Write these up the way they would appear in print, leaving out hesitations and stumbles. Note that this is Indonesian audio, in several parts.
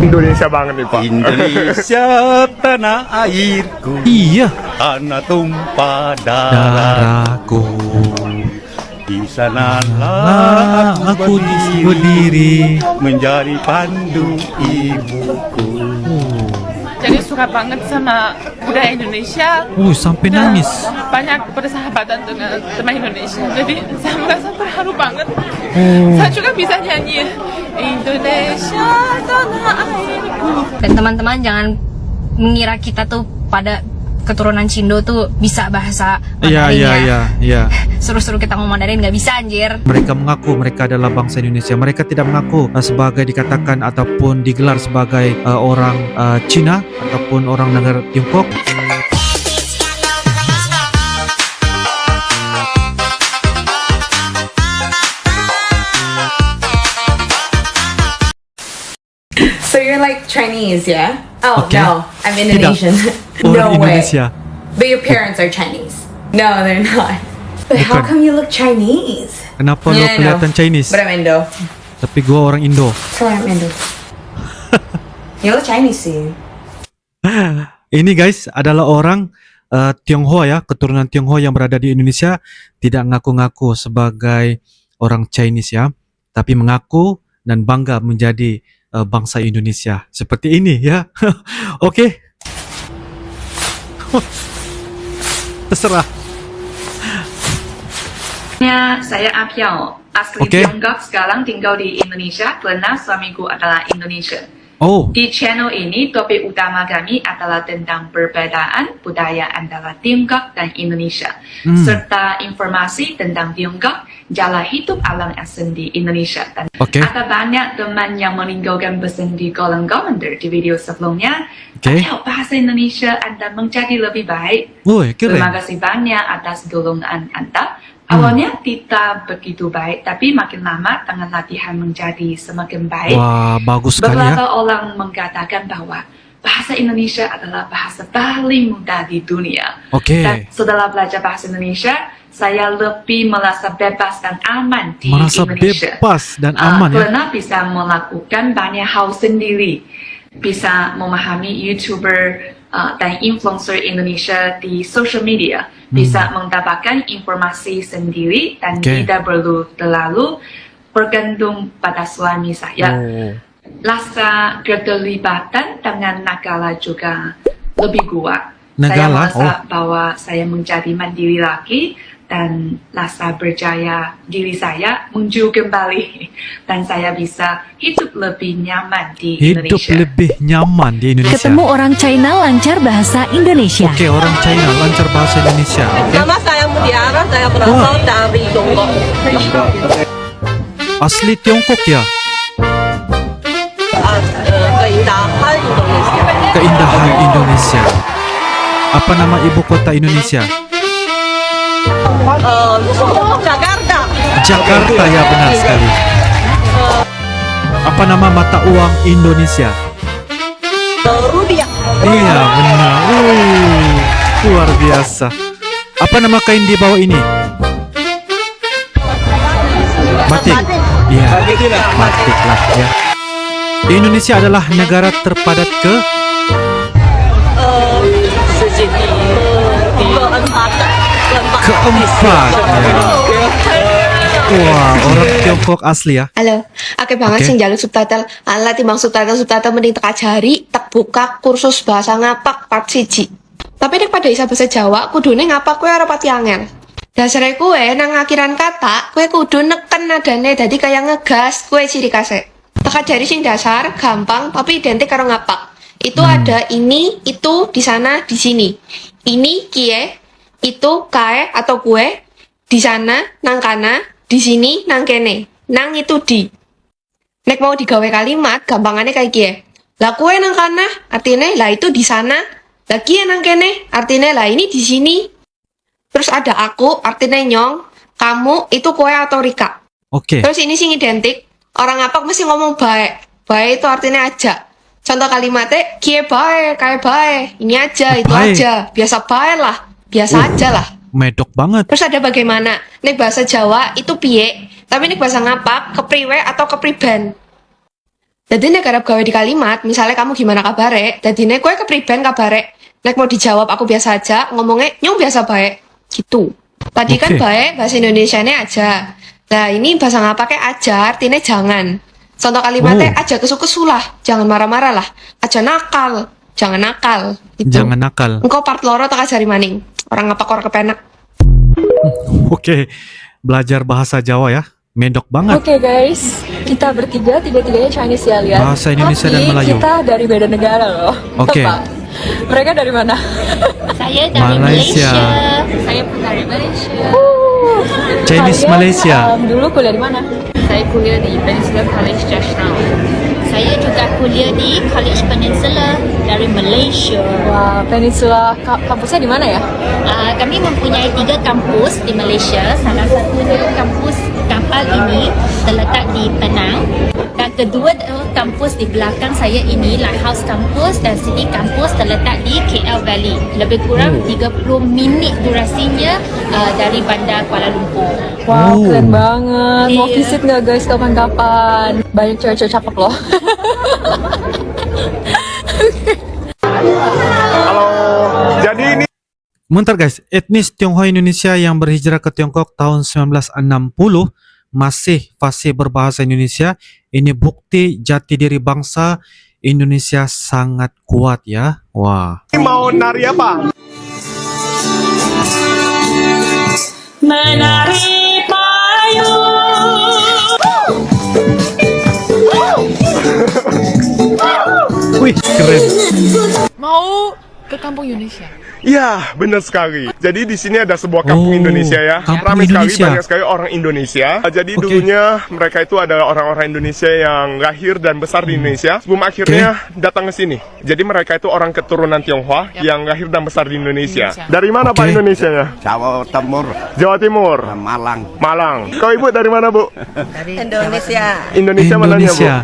Indonesia banget nih Pak. Indonesia tanah airku, Iya, tanah tumpah darahku. darahku. Di sanalah Aku berdiri, berdiri. menjadi pandu ibuku. Jadi suka banget sama budaya Indonesia. Sampai Dan nangis. banyak persahabatan dengan teman Indonesia. Jadi saya merasa terharu banget. Saya juga bisa nyanyi Indonesia tanah airku. Dan teman-teman jangan mengira kita tuh pada keturunan Cindo tuh bisa bahasa Iya, Mandarin iya, ya. iya. Suruh-suruh kita ngomong Mandarin nggak bisa anjir. Mereka mengaku mereka adalah bangsa Indonesia. Mereka tidak mengaku sebagai dikatakan ataupun digelar sebagai orang Cina ataupun orang negara Tiongkok. So you're like Chinese, yeah? Oh, Okay. no, I'm Indonesian. Orang No way. Indonesia. But your parents are Chinese. No, they're not. But how Bukan. come you look Chinese? Kenapa lo Yeah, I know. kelihatan Chinese? But I'm Indo. Tapi gua orang Indo. So I'm Indo. You look Chinese sih. Ini guys adalah orang Tionghoa ya, keturunan Tionghoa yang berada di Indonesia, tidak ngaku-ngaku sebagai orang Chinese ya, tapi mengaku dan bangga menjadi bangsa Indonesia. Seperti ini ya. Oke. Terserah. Saya Apiao, asli Oke. Tiongkok, sekarang tinggal di Indonesia karena suamiku adalah Indonesia. Oh, Di channel ini topik utama kami adalah tentang perbedaan budaya antara Tiongkok dan Indonesia, serta informasi tentang Tiongkok, jalan hidup orang asing di Indonesia. Dan Oke. ada banyak teman yang meninggalkan pesan di kolom komentar di video sebelumnya. Oke. Apiao, bahasa Indonesia Anda menjadi lebih baik. woi Terima keren. kasih banyak atas dukungan Anda. Awalnya tidak begitu baik, tapi makin lama dengan latihan menjadi semakin baik. Wah, bagus sekali Beberapa ya. orang mengatakan bahwa bahasa Indonesia adalah bahasa paling mudah di dunia. Oke. Dan setelah belajar bahasa Indonesia, saya lebih merasa bebas dan aman di Merasa Indonesia. bebas dan aman ya. Karena bisa melakukan banyak hal sendiri. Bisa memahami YouTuber dan influencer Indonesia di social media. Bisa mendapatkan informasi sendiri dan Oke. tidak perlu terlalu bergantung pada suami saya. Oh. Rasa keterlibatan dengan negara juga lebih kuat. Saya Negara? merasa bahwa saya menjadi mandiri lagi dan rasa percaya diri saya muncul kembali dan saya bisa hidup lebih nyaman di Hidup Indonesia. lebih nyaman di Indonesia. Ketemu orang China lancar bahasa Indonesia. Oke, orang China lancar bahasa Indonesia. Oke. Nama saya Mutiara, saya berasal dari Tiongkok. Asli Tiongkok ya. Keindahan Indonesia. Keindahan Indonesia. Apa nama ibu kota Indonesia? Jakarta. Jakarta ya, benar sekali. Apa nama mata uang Indonesia? Rupiah. Iya, benar. Wih, luar biasa. Apa nama kain di bawah ini? Batik. Iya, batik lah ya. Indonesia adalah negara terpadat keempat. Ya. Wah, orang Tiongkok asli ya. Halo, akeh banget Oke. sing njaluk subtitle. Ala timbang subtitle mending tak ajari, tak buka kursus bahasa ngapak part 1. Tapi nek pada isa bahasa Jawa, kudune ngapak kowe ora pati angel. Dasare kowe nang akhiran kata, kowe kudu neken nadane dadi kaya ngegas, kowe ciri khasnya. Tak ajari sing dasar, gampang tapi identik karo ngapak. Itu ada ini, itu, di sana, di sini. Ini kie, itu kae atau kue, di sana, nang kana, di sini, nang kene. Nang itu di. Nek mau digawe kalimat, gampangannya kayak kie. Lah kue nang kana, artinya lah itu di sana. Lah kie nang kene, artinya lah ini di sini. Terus ada aku, artinya nyong. Kamu, itu kue atau Rika. Oke. Terus ini sing identik. Orang ngapak mesti ngomong baik. Baik itu artinya aja. Contoh kalimatnya, kie bae, kayak bae. Ini aja, itu Bae. aja. Biasa bae lah. Biasa aja lah. Medok banget. Terus ada bagaimana? Nek bahasa Jawa itu piye, tapi nek bahasa ngapak kepriwe atau kepriben. Jadi nek arep gawe di kalimat, misalnya kamu gimana kabare, dadine kowe kepriben kabare. Nek mau dijawab aku biasa aja, ngomongnya nyung biasa baik. Gitu. Tadi kan Oke. baik bahasa Indonesianya aja. Nah, ini bahasa ngapake aja, artinya jangan. Contoh kalimatnya aja kesu-kesu lah, jangan marah-marah lah. Aja nakal, jangan nakal. Gitu. Jangan nakal. Engkau part loro tak ajari maning. Orang ngapak orang kepenak. Oke, belajar bahasa Jawa ya. Medok banget. Oke guys, kita bertiga tiga-tiganya Chinese ya lihat. Bahasa Indonesia Tapi dan Melayu. kita dari beda negara loh. Oke. Apa? Mereka dari mana? Saya Malaysia. Saya pun dari Malaysia. Chinese Kalian, Malaysia. Dulu kuliah di mana? Saya kuliah di Peninsula College Georgetown. Saya juga kuliah di College Peninsula dari Malaysia. Wah, Peninsula kampusnya di mana ya? Kami mempunyai 3 kampus di Malaysia. Salah satunya kampus kapal ini terletak di Penang. Dan kedua kampus di belakang saya ini, Lighthouse Campus dan City Campus terletak di KL Valley. Lebih kurang 30 minit durasinya dari bandar Kuala Lumpur. Wow, Oh. keren banget. Mau Iya. visit nggak guys kapan-kapan? Banyak cewek-cewek cakep loh. Jadi ini Bentar guys, etnis Tionghoa Indonesia yang berhijrah ke Tiongkok tahun 1960 masih fasih berbahasa Indonesia. Ini bukti jati diri bangsa Indonesia sangat kuat ya. Wah. mau nari apa? Menari payung. Wih, keren. Mau ke kampung Indonesia. Ya, benar sekali. Jadi di sini ada sebuah kampung Oh, Indonesia ya. kampung Ramai sekali, Indonesia. banyak sekali orang Indonesia. Jadi Oke. dulunya mereka itu adalah orang-orang Indonesia yang lahir dan besar di Indonesia. Sebelum akhirnya datang ke sini. Jadi mereka itu orang keturunan Tionghoa yang lahir dan besar di Indonesia. Dari mana Pak Oke. Indonesianya? Jawa Timur, Jawa Timur. Malang. Malang. Kau ibu dari mana Bu? Indonesia, Indonesia mananya Bu? Indonesia.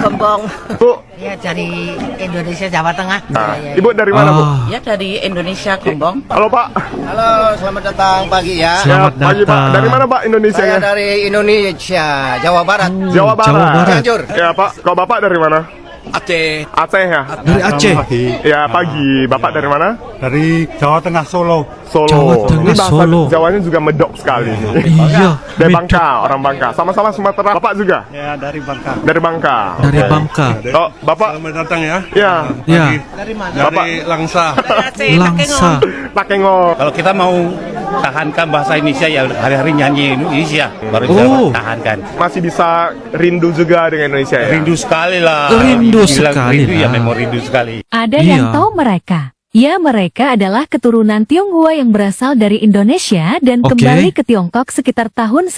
Kembang. Bu. Ya dari Indonesia Jawa Tengah. Nah, Ibu dari mana Bu? Ah, Ya dari Indonesia Kembang. Halo Pak. Halo, selamat datang pagi ya. Selamat Ya, pagi Pak. datang. Dari mana Pak Indonesia Saya ya? dari Indonesia, Jawa Barat. Jawa Barat. Jawa Barat. Cianjur. Ya Pak. Kau Bapak dari mana? Aceh. Aceh ya? Dari Aceh. Ya pagi. Bapak dari mana? Dari Jawa Tengah Solo. Solo. Jawa Tengah, Ini bahasa Solo. Jawanya juga medok sekali. Iya. Dari medok. Bangka, orang Bangka. Sama-sama Sumatera. Bapak juga? Ya dari Bangka. Dari Bangka. Dari Oke. Bangka. Oh, Bapak? Selamat datang ya. Ya. Ya, Dari mana? Bapak? Langsa. Langsa. Takengo. Kalau kita mau tahankan bahasa Indonesia ya hari-hari nyanyi Indonesia baru bisa Oh. tahankan. Masih bisa rindu juga dengan Indonesia ya? Rindu sekali lah. Rindu Bilang sekali rindu ya lah. memang rindu sekali. Ada Iya. yang tahu mereka? Ya, mereka adalah keturunan Tionghoa yang berasal dari Indonesia dan Oke. kembali ke Tiongkok sekitar tahun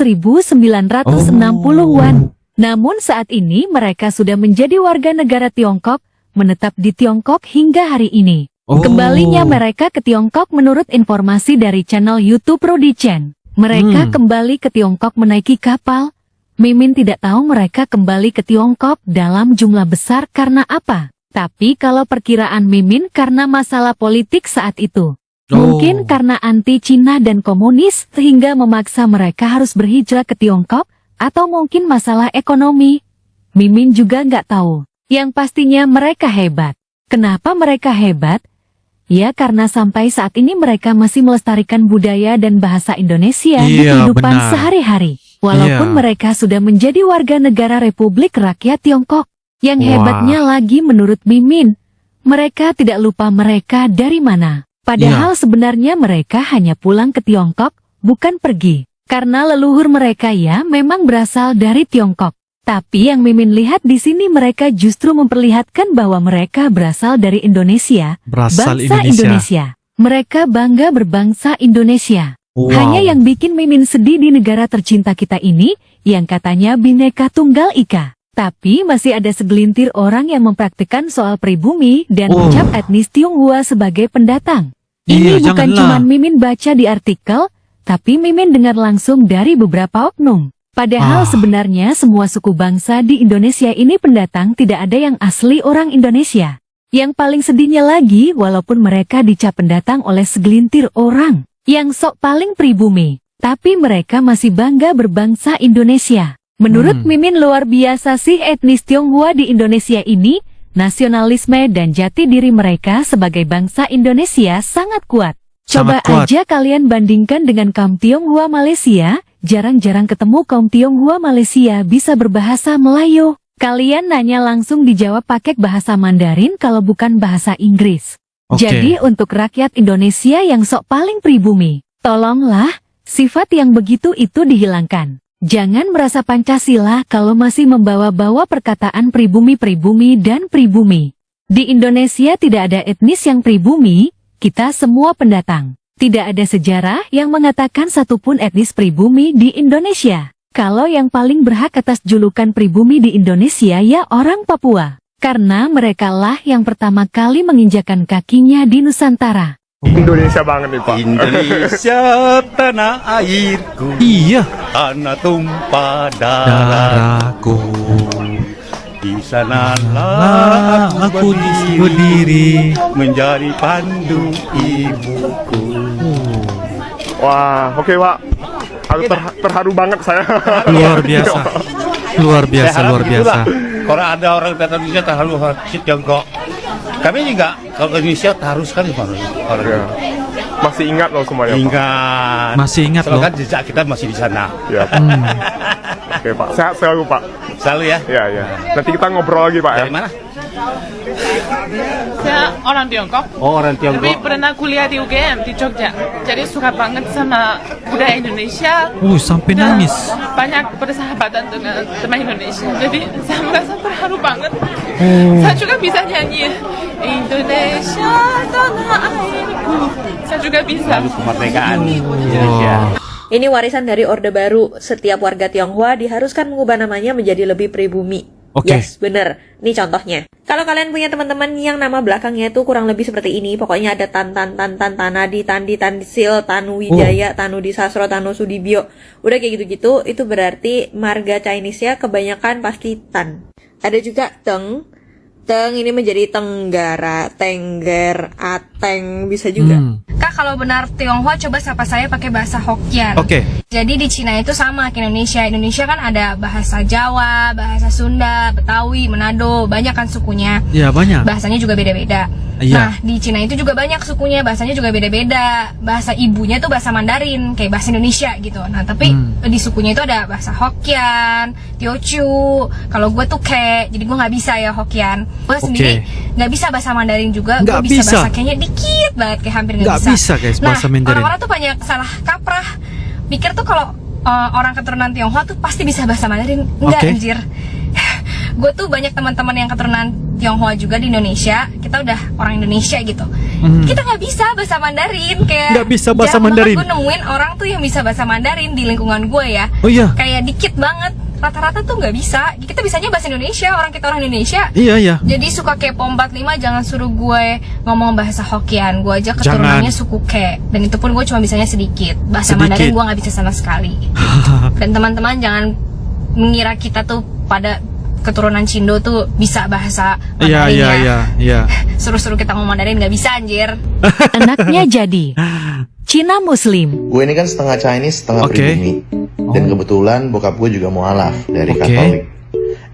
1960-an. Namun saat ini mereka sudah menjadi warga negara Tiongkok, menetap di Tiongkok hingga hari ini. Oh. Kembalinya mereka ke Tiongkok menurut informasi dari channel YouTube Rudy Chen. Mereka kembali ke Tiongkok menaiki kapal. Mimin tidak tahu mereka kembali ke Tiongkok dalam jumlah besar karena apa. Tapi kalau perkiraan Mimin karena masalah politik saat itu. Mungkin karena anti Cina dan komunis sehingga memaksa mereka harus berhijrah ke Tiongkok, atau mungkin masalah ekonomi. Mimin juga nggak tahu. Yang pastinya mereka hebat. Kenapa mereka hebat? Ya karena sampai saat ini mereka masih melestarikan budaya dan bahasa Indonesia di Iya, kehidupan benar. sehari-hari. Walaupun Iya. mereka sudah menjadi warga negara Republik Rakyat Tiongkok. Yang Wah. hebatnya lagi menurut Mimin, mereka tidak lupa mereka dari mana. Padahal sebenarnya mereka hanya pulang ke Tiongkok, bukan pergi. Karena leluhur mereka ya memang berasal dari Tiongkok. Tapi yang Mimin lihat di sini mereka justru memperlihatkan bahwa mereka berasal dari Indonesia, Berasal bangsa Indonesia. Mereka bangga berbangsa Indonesia. Wow. Hanya yang bikin Mimin sedih di negara tercinta kita ini, yang katanya Bhinneka Tunggal Ika. Tapi masih ada segelintir orang yang mempraktikkan soal pribumi dan Oh. mencap etnis Tionghoa sebagai pendatang. Iya, Ini bukan janganlah. cuma Mimin baca di artikel, tapi Mimin dengar langsung dari beberapa oknum. Padahal sebenarnya semua suku bangsa di Indonesia ini pendatang, tidak ada yang asli orang Indonesia. Yang paling sedihnya lagi, walaupun mereka dicap pendatang oleh segelintir orang yang sok paling pribumi, tapi mereka masih bangga berbangsa Indonesia. Menurut Mimin luar biasa sih etnis Tionghoa di Indonesia ini, nasionalisme dan jati diri mereka sebagai bangsa Indonesia sangat kuat. Coba Sangat kuat. aja kalian bandingkan dengan kaum Tionghoa Malaysia, jarang-jarang ketemu kaum Tionghoa Malaysia bisa berbahasa Melayu. Kalian nanya langsung dijawab pakai bahasa Mandarin kalau bukan bahasa Inggris. Oke. Jadi untuk rakyat Indonesia yang sok paling pribumi, tolonglah sifat yang begitu itu dihilangkan. Jangan merasa Pancasila kalau masih membawa-bawa perkataan pribumi-pribumi dan pribumi. Di Indonesia tidak ada etnis yang pribumi, kita semua pendatang. Tidak ada sejarah yang mengatakan satupun etnis pribumi di Indonesia. Kalau yang paling berhak atas julukan pribumi di Indonesia ya orang Papua. Karena merekalah yang pertama kali menginjakan kakinya di Nusantara. Indonesia banget nih Pak. Indonesia tanah airku, Iya. tanah tumpah darahku. Di sanalah aku berdiri menjadi pandu ibuku. Wah, oke Pak. Aku terharu banget saya. Luar biasa. Luar biasa, Saya harap luar biasa. begitulah. Kalau ada orang datang Indonesia terharu Tiongkok. Kami juga kalau Indonesia terharu sekali orang. Ya. Masih ingat loh semuanya Pak. Ingat. Masih ingat Soalnya loh. kan jejak kita masih di sana. Ya. Oke Pak, sehat selalu Pak. Selalu ya. Ya, ya. Nanti kita ngobrol lagi Pak ya. Dari mana? Saya orang Tiongkok. Oh, orang Tapi Tiongkok. pernah kuliah di UGM di Jogja. Jadi suka banget sama budaya Indonesia. Sampai Dan nangis. banyak persahabatan dengan teman Indonesia. Jadi saya merasa terharu banget. Saya juga bisa nyanyi Indonesia tanah airku. Saya juga bisa. Lalu kemerdekaan Indonesia. Ini warisan dari Orde Baru. Setiap warga Tionghoa diharuskan mengubah namanya menjadi lebih pribumi. Oke. Yes, bener. Ini contohnya. Kalau kalian punya teman-teman yang nama belakangnya itu kurang lebih seperti ini, pokoknya ada Tanadi, Tandi, Tansil, Tanu Wijaya, Tanu Disasro, Tanu Sudibyo. Udah kayak gitu-gitu, itu berarti marga Chinese-nya kebanyakan pasti Tan. Ada juga Teng. Teng ini menjadi Tenggara, Tengger, Ateng, bisa juga. Kak, kalau benar Tionghoa coba sapa saya pakai bahasa Hokkien. Oke. Jadi di Cina itu sama ke Indonesia. Indonesia kan ada bahasa Jawa, bahasa Sunda, Betawi, Manado, banyak kan sukunya. Ya banyak. Bahasanya juga beda-beda. Iya. Nah, di Cina itu juga banyak sukunya, bahasanya juga beda-beda. Bahasa ibunya tuh bahasa Mandarin, kayak bahasa Indonesia gitu. Nah, tapi di sukunya itu ada bahasa Hokkien, Teochew. Kalau gue tuh kayak, jadi gue nggak bisa ya Hokkien. Gue sendiri nggak bisa bahasa Mandarin juga. Gue Nggak bisa bisa. bahasa kayaknya dikit banget, kayak hampir nggak Nggak bisa guys bahasa Nah, Mandarin. orang-orang tuh banyak salah kaprah. Mikir tuh kalau orang keturunan Tionghoa tuh pasti bisa bahasa Mandarin. Enggak, Oke. anjir. Gue tuh banyak teman-teman yang keturunan Tionghoa juga di Indonesia. Kita udah orang Indonesia gitu. Kita nggak bisa bahasa Mandarin, kayak Nggak bisa bahasa jarang banget Mandarin. gue nemuin orang tuh yang bisa bahasa Mandarin di lingkungan gue ya. Oh iya. Kayak dikit banget. Rata-rata tuh nggak bisa. Kita bisanya bahasa Indonesia, orang kita orang Indonesia. Iya, iya. Jadi suka kepo 45 jangan suruh gue ngomong bahasa Hokkien. Gue aja keturunannya suku Ke. Dan itu pun gue cuma bisanya sedikit. Bahasa Sedikit. Mandarin gue nggak bisa sama sekali. Dan teman-teman jangan mengira kita tuh pada keturunan Cindo tuh bisa bahasa Iya, Mandarin iya, ya. iya. Suruh-suruh kita ngomong Mandarin nggak bisa anjir. Anaknya jadi Cina Muslim. Gue ini kan setengah Chinese, setengah Oke. pribumi. Dan kebetulan bokap gue juga mualaf dari Oke. Katolik.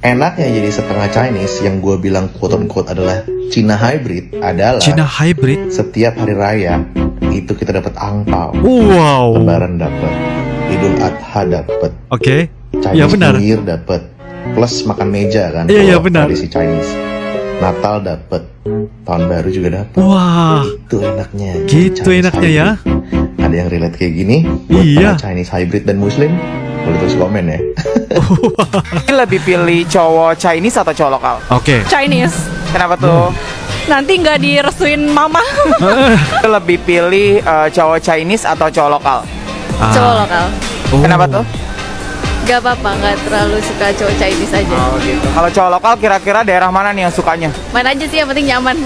Enaknya jadi setengah Chinese yang gue bilang quote-unquote adalah Cina hybrid adalah Cina hybrid. setiap hari raya itu kita dapat angpau. Wow. Lebaran dapat, Idul Adha dapat, Oke. Chinese Ya benar. New Year dapat, plus makan meja kan. Iya, iya, kalau benar. tradisi Chinese. Natal dapat, tahun baru juga dapat. Wah. Itu enaknya. Gitu Chinese enaknya ya. hybrid. Ada yang relate kayak gini? Buat Iya. para Chinese hybrid dan Muslim, boleh tulis komen ya. Lebih pilih cowok Chinese atau cowok lokal? Oke. Chinese. Kenapa tuh? Nanti nggak direstuin mama. Lebih pilih cowok Chinese atau cowok lokal? Cowok lokal. Oh. Kenapa tuh? Gak apa-apa, gak terlalu suka cowok Chinese aja. Oh gitu. Kalau cowok lokal kira-kira daerah mana nih yang sukanya? Mana aja sih yang penting nyaman.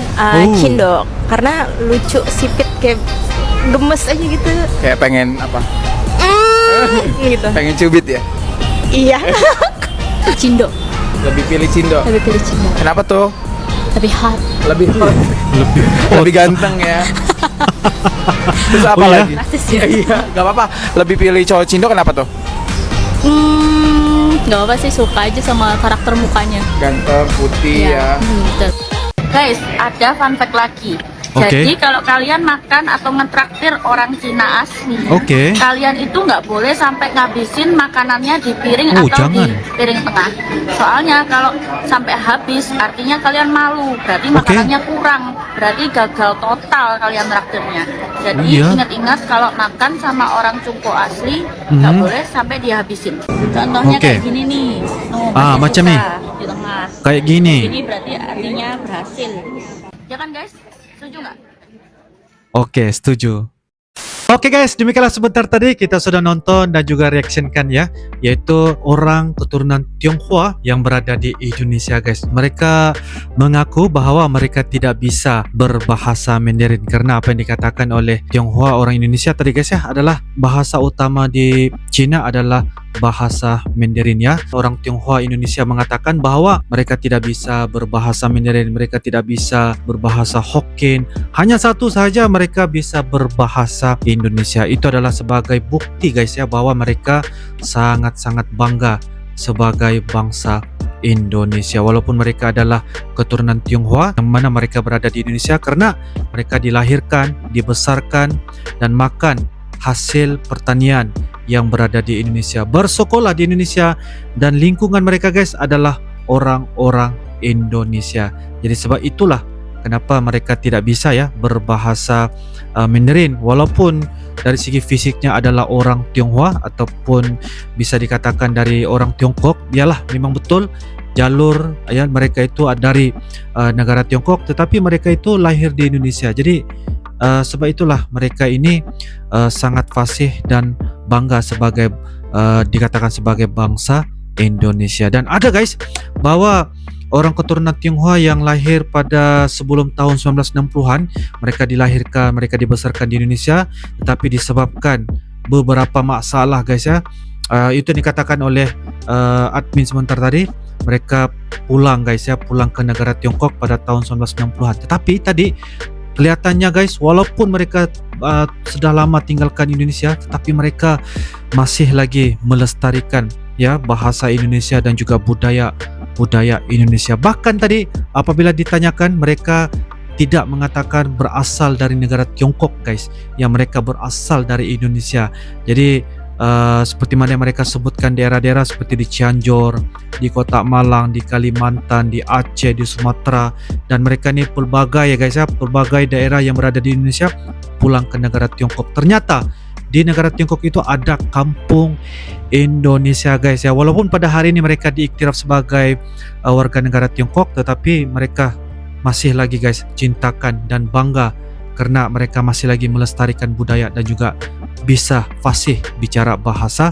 Cindo. Karena lucu, sipit, kayak gemes aja gitu. Kayak pengen apa? Gitu. Pengen cubit ya? Iya. Cindo. Lebih pilih Cindo. Lebih pilih Cindo. Kenapa tuh? Lebih hot. Lebih hot. Lebih ganteng ya. Terus apa lagi? Rasis ya. Iya, gak apa-apa. Lebih pilih cowok Cindo kenapa tuh? Nggak apa sih, suka aja sama karakter mukanya. Ganteng, putih ya. Betul. Guys, ada fun fact lagi. Oke. Jadi kalau kalian makan atau ngetraktir orang Cina asli, Oke. kalian itu nggak boleh sampai ngabisin makanannya di piring Oh, atau jangan. di piring tengah. Soalnya kalau sampai habis, artinya kalian malu. Berarti makanannya kurang. Berarti gagal total kalian traktirnya. Jadi Iya. ingat-ingat kalau makan sama orang Cungko asli, nggak boleh sampai dihabisin. Contohnya Oke. kayak gini nih. Ah, masih macam suka nih. Di tengah. Kayak gini. Ini berarti artinya berhasil. Ya kan guys? Setuju nggak? Oke, setuju. Oke guys, demikianlah sebentar tadi kita sudah nonton dan juga reactionkan ya, yaitu orang keturunan Tionghoa yang berada di Indonesia guys. Mereka mengaku bahwa mereka tidak bisa berbahasa Mandarin karena apa yang dikatakan oleh Tionghoa orang Indonesia tadi guys ya, adalah bahasa utama di Cina adalah bahasa Mandarin ya. Orang Tionghoa Indonesia mengatakan bahwa mereka tidak bisa berbahasa Mandarin, mereka tidak bisa berbahasa Hokkien. Hanya satu saja mereka bisa berbahasa Indonesia. Itu adalah sebagai bukti guys ya bahwa mereka sangat-sangat bangga sebagai bangsa Indonesia. Walaupun mereka adalah keturunan Tionghoa yang mana mereka berada di Indonesia karena mereka dilahirkan, dibesarkan dan makan hasil pertanian yang berada di Indonesia, bersekolah di Indonesia, dan lingkungan mereka guys adalah orang-orang Indonesia. Jadi sebab itulah kenapa mereka tidak bisa ya berbahasa Mandarin, walaupun dari segi fisiknya adalah orang Tionghoa ataupun bisa dikatakan dari orang Tiongkok. Yalah, memang betul jalur ya mereka itu dari negara Tiongkok, tetapi mereka itu lahir di Indonesia. Jadi sebab itulah mereka ini sangat fasih dan bangga sebagai dikatakan sebagai bangsa Indonesia. Dan ada guys bahwa orang keturunan Tionghoa yang lahir pada sebelum tahun 1960-an, mereka dilahirkan, mereka dibesarkan di Indonesia, tetapi disebabkan beberapa masalah guys ya, itu dikatakan oleh admin sebentar tadi, mereka pulang guys ya, pulang ke negara Tiongkok pada tahun 1960-an. Tetapi tadi kelihatannya guys, walaupun mereka sudah lama tinggalkan Indonesia, tetapi mereka masih lagi melestarikan ya bahasa Indonesia dan juga budaya Indonesia. Bahkan tadi apabila ditanyakan, mereka tidak mengatakan berasal dari negara Tiongkok guys, yang mereka berasal dari Indonesia. Jadi seperti mana yang mereka sebutkan daerah-daerah seperti di Cianjur, di Kota Malang, di Kalimantan, di Aceh, di Sumatera, dan mereka ini pelbagai ya guys ya, pelbagai daerah yang berada di Indonesia pulang ke negara Tiongkok. Ternyata di negara Tiongkok itu ada kampung Indonesia guys ya. Walaupun pada hari ini mereka diiktiraf sebagai warga negara Tiongkok, tetapi mereka masih lagi guys cintakan dan bangga karena mereka masih lagi melestarikan budaya dan juga bisa fasih bicara bahasa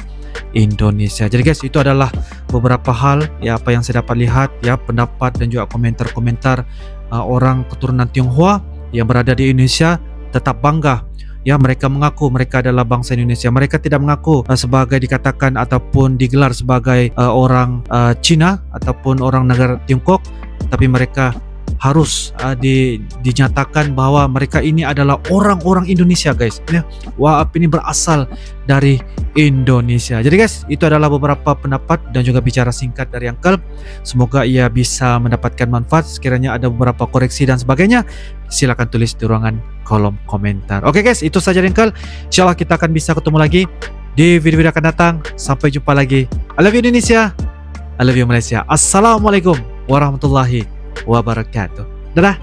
Indonesia. Jadi guys, itu adalah beberapa hal ya apa yang saya dapat lihat ya, pendapat dan juga komentar-komentar orang keturunan Tionghoa yang berada di Indonesia tetap bangga. Ya, mereka mengaku mereka adalah bangsa Indonesia. Mereka tidak mengaku sebagai dikatakan ataupun digelar sebagai orang Cina ataupun orang negara Tiongkok, tapi mereka harus dinyatakan bahwa mereka ini adalah orang-orang Indonesia guys ya. Wah, ini berasal dari Indonesia. Jadi guys, itu adalah beberapa pendapat dan juga bicara singkat dari Uncle. Semoga ia bisa mendapatkan manfaat. Sekiranya ada beberapa koreksi dan sebagainya, silakan tulis di ruangan kolom komentar. Oke guys, itu saja Uncle. Insyaallah kita akan bisa ketemu lagi di video-video akan datang. Sampai jumpa lagi. I love you Indonesia, I love you Malaysia. Assalamualaikum warahmatullahi wabarakatuh. Dadah.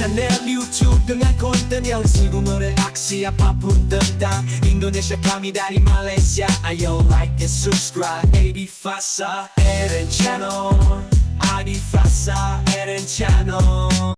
channel YouTube dengan konten yang selalu mereaksi apapun tentang Indonesia, kami dari Malaysia. Ayo like and subscribe Adi Fasa Eren Channel, Adi Fasa Eren Channel.